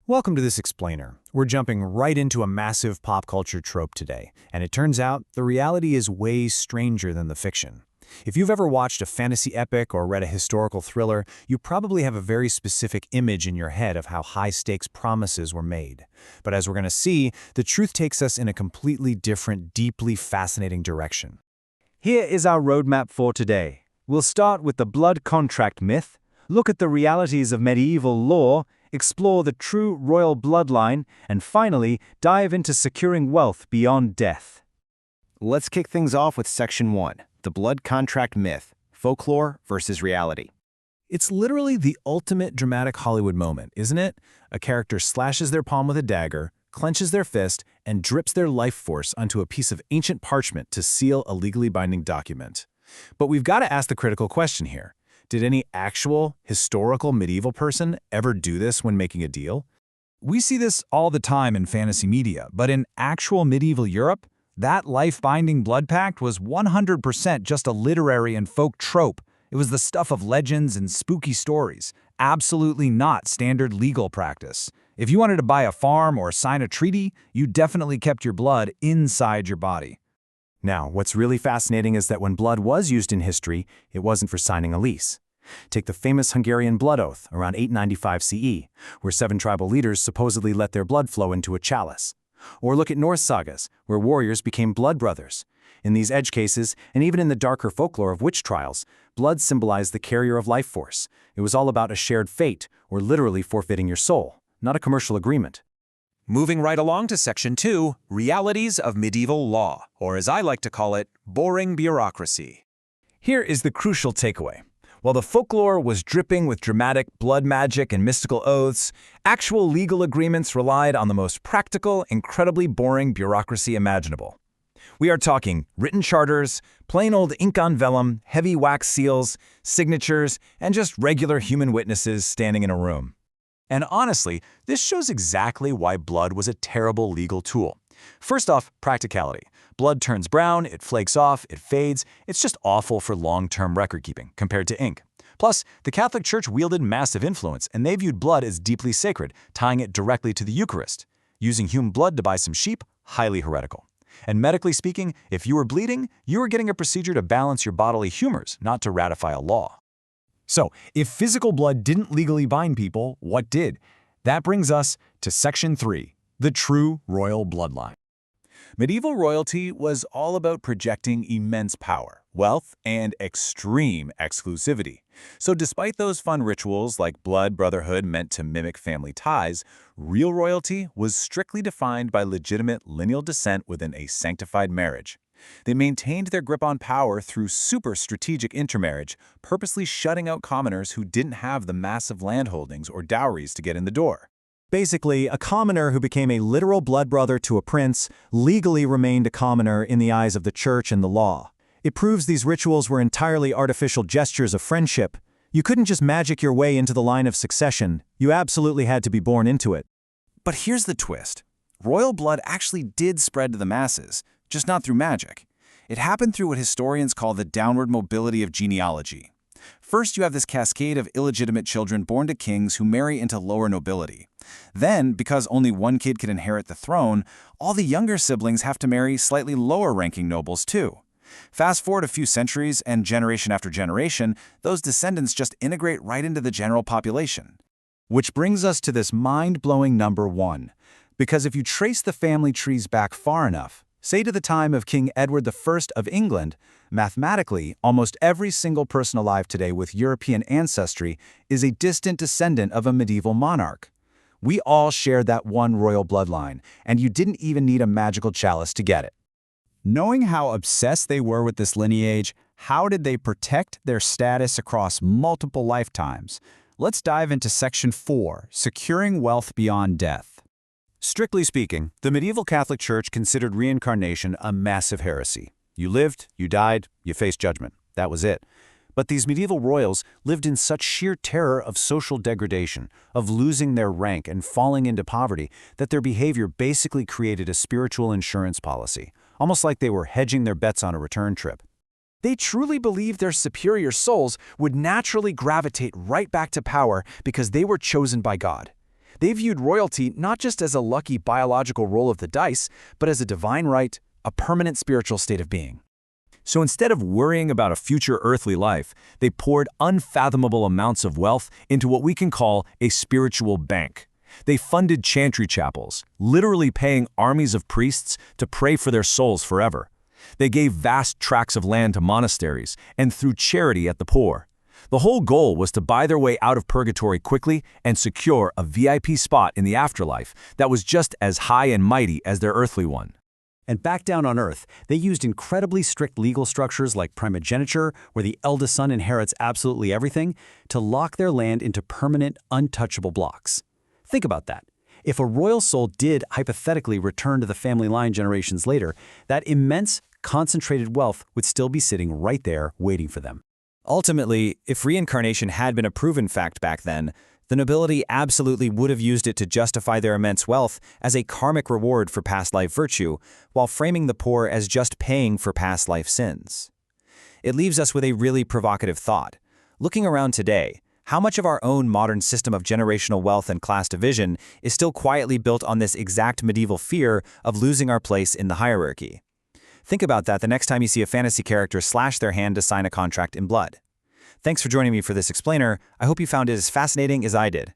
Welcome to this explainer. We're jumping right into a massive pop culture trope today, and it turns out the reality is way stranger than the fiction. If you've ever watched a fantasy epic or read a historical thriller, you probably have a very specific image in your head of how high-stakes promises were made. But as we're going to see, the truth takes us in a completely different, deeply fascinating direction. Here is our roadmap for today. We'll start with the blood contract myth, look at the realities of medieval law, explore the true royal bloodline, and finally, dive into securing wealth beyond death. Let's kick things off with Section 1, the blood contract myth, folklore versus reality. It's literally the ultimate dramatic Hollywood moment, isn't it? A character slashes their palm with a dagger, clenches their fist, and drips their life force onto a piece of ancient parchment to seal a legally binding document. But we've got to ask the critical question here. Did any actual, historical medieval person ever do this when making a deal? We see this all the time in fantasy media, but in actual medieval Europe, that life-binding blood pact was 100% just a literary and folk trope. It was the stuff of legends and spooky stories, absolutely not standard legal practice. If you wanted to buy a farm or sign a treaty, you definitely kept your blood inside your body. Now, what's really fascinating is that when blood was used in history, it wasn't for signing a lease. Take the famous Hungarian blood oath around 895 CE, where 7 tribal leaders supposedly let their blood flow into a chalice. Or look at Norse sagas, where warriors became blood brothers. In these edge cases, and even in the darker folklore of witch trials, blood symbolized the carrier of life force. It was all about a shared fate, or literally forfeiting your soul, not a commercial agreement. Moving right along to Section 2, Realities of Medieval Law, or as I like to call it, boring bureaucracy. Here is the crucial takeaway. While the folklore was dripping with dramatic blood magic and mystical oaths, actual legal agreements relied on the most practical, incredibly boring bureaucracy imaginable. We are talking written charters, plain old ink on vellum, heavy wax seals, signatures, and just regular human witnesses standing in a room. And honestly, this shows exactly why blood was a terrible legal tool. First off, practicality. Blood turns brown, it flakes off, it fades. It's just awful for long-term record-keeping compared to ink. Plus, the Catholic Church wielded massive influence, and they viewed blood as deeply sacred, tying it directly to the Eucharist. Using human blood to buy some sheep, highly heretical. And medically speaking, if you were bleeding, you were getting a procedure to balance your bodily humors, not to ratify a law. So, if physical blood didn't legally bind people, what did? That brings us to Section 3, the true royal bloodline. Medieval royalty was all about projecting immense power, wealth, and extreme exclusivity. So despite those fun rituals like blood brotherhood meant to mimic family ties, real royalty was strictly defined by legitimate lineal descent within a sanctified marriage. They maintained their grip on power through super strategic intermarriage, purposely shutting out commoners who didn't have the massive landholdings or dowries to get in the door. Basically, a commoner who became a literal blood brother to a prince legally remained a commoner in the eyes of the church and the law. It proves these rituals were entirely artificial gestures of friendship. You couldn't just magic your way into the line of succession. You absolutely had to be born into it. But here's the twist. Royal blood actually did spread to the masses, just not through magic. It happened through what historians call the downward mobility of genealogy. First, you have this cascade of illegitimate children born to kings who marry into lower nobility. Then, because only one kid can inherit the throne, all the younger siblings have to marry slightly lower-ranking nobles too. Fast forward a few centuries, and generation after generation, those descendants just integrate right into the general population. Which brings us to this mind-blowing number 1. Because if you trace the family trees back far enough, say to the time of King Edward I of England, mathematically, almost every single person alive today with European ancestry is a distant descendant of a medieval monarch. We all share that one royal bloodline, and you didn't even need a magical chalice to get it. Knowing how obsessed they were with this lineage, how did they protect their status across multiple lifetimes? Let's dive into Section 4, Securing Wealth Beyond Death. Strictly speaking, the medieval Catholic Church considered reincarnation a massive heresy. You lived, you died, you faced judgment. That was it. But these medieval royals lived in such sheer terror of social degradation, of losing their rank and falling into poverty, that their behavior basically created a spiritual insurance policy, almost like they were hedging their bets on a return trip. They truly believed their superior souls would naturally gravitate right back to power because they were chosen by God. They viewed royalty not just as a lucky biological roll of the dice, but as a divine right, a permanent spiritual state of being. So instead of worrying about a future earthly life, they poured unfathomable amounts of wealth into what we can call a spiritual bank. They funded chantry chapels, literally paying armies of priests to pray for their souls forever. They gave vast tracts of land to monasteries and threw charity at the poor. The whole goal was to buy their way out of purgatory quickly and secure a VIP spot in the afterlife that was just as high and mighty as their earthly one. And back down on Earth, they used incredibly strict legal structures like primogeniture, where the eldest son inherits absolutely everything, to lock their land into permanent, untouchable blocks. Think about that. If a royal soul did hypothetically return to the family line generations later, that immense, concentrated wealth would still be sitting right there waiting for them. Ultimately, if reincarnation had been a proven fact back then, the nobility absolutely would have used it to justify their immense wealth as a karmic reward for past life virtue, while framing the poor as just paying for past life sins. It leaves us with a really provocative thought. Looking around today, how much of our own modern system of generational wealth and class division is still quietly built on this exact medieval fear of losing our place in the hierarchy? Think about that the next time you see a fantasy character slash their hand to sign a contract in blood. Thanks for joining me for this explainer. I hope you found it as fascinating as I did.